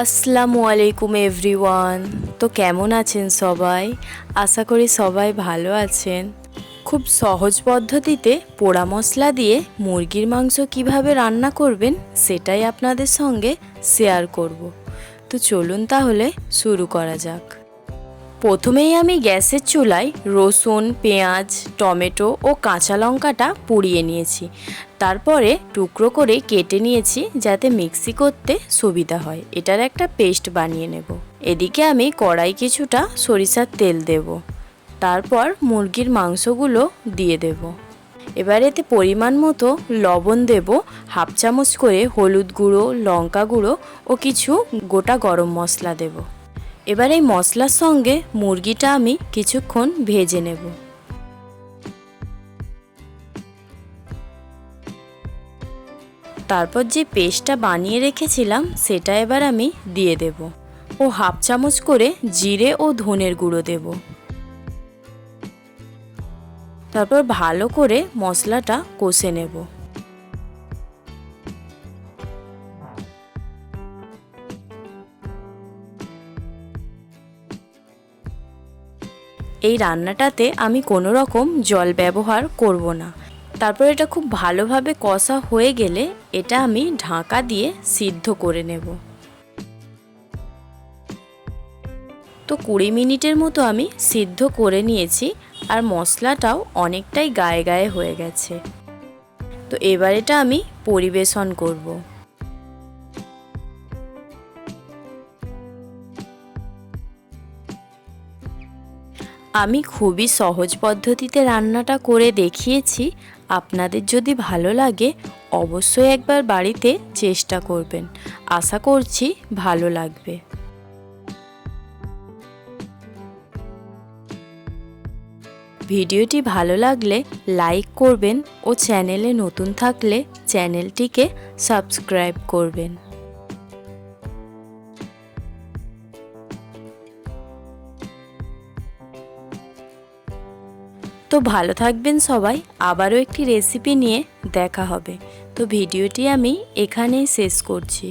আসসালামু আলাইকুম এভরিওয়ান। তো কেমন আছেন সবাই? আশা করি সবাই ভালো আছেন। খুব সহজ পদ্ধতিতে পোড়া মশলা দিয়ে মুরগির মাংস কিভাবে রান্না করবেন সেটাই আপনাদের সঙ্গে শেয়ার করব। তো চলুন তাহলে শুরু করা যাক। প্রথমেই আমি গ্যাসের চুলায় রসুন, পেঁয়াজ, টমেটো ও কাঁচা লঙ্কাটা পুড়িয়ে নিয়েছি। তারপরে টুকরো করে কেটে নিয়েছি যাতে মিক্সি করতে সুবিধা হয়। এটার একটা পেস্ট বানিয়ে নেব। এদিকে আমি কড়াই কিছুটা সরিষার তেল দেব। তারপর মুরগির মাংসগুলো দিয়ে দেব। এবার এতে পরিমাণ মতো লবণ দেব, হাফ চামচ করে হলুদ গুঁড়ো, লঙ্কা গুঁড়ো ও কিছু গোটা গরম মশলা দেব। এবার এই মশলার সঙ্গে মুরগিটা আমি কিছুক্ষণ ভেজে নেব। তারপর যে পেস্টটা বানিয়ে রেখেছিলাম সেটা এবার আমি দিয়ে দেব ও হাফ চামচ করে জিরে ও ধনের গুঁড়ো দেব। তারপর ভালো করে মশলাটা কষে নেব। এই রান্নাটাতে আমি কোনো রকম জল ব্যবহার করব না। তারপর এটা খুব ভালোভাবে কষা হয়ে গেলে এটা আমি ঢাকা দিয়ে সিদ্ধ করে নেব। তো 20 মিনিটের মতো আমি সিদ্ধ করে নিয়েছি আর মশলাটাও অনেকটাই গায়ে গায়ে হয়ে গেছে। তো এবার এটা আমি পরিবেশন করব। আমি খুবই সহজ পদ্ধতিতে রান্নাটা করে দেখিয়েছি। আপনাদের যদি ভালো লাগে অবশ্যই একবার বাড়িতে চেষ্টা করবেন। আশা করছি ভালো লাগবে। ভিডিওটি ভালো লাগলে লাইক করবেন ও চ্যানেলে নতুন থাকলে চ্যানেলটিকে সাবস্ক্রাইব করবেন। তো ভালো থাকবেন সবাই। আবারও একটি রেসিপি নিয়ে দেখা হবে। তো ভিডিওটি আমি এখানেই শেষ করছি।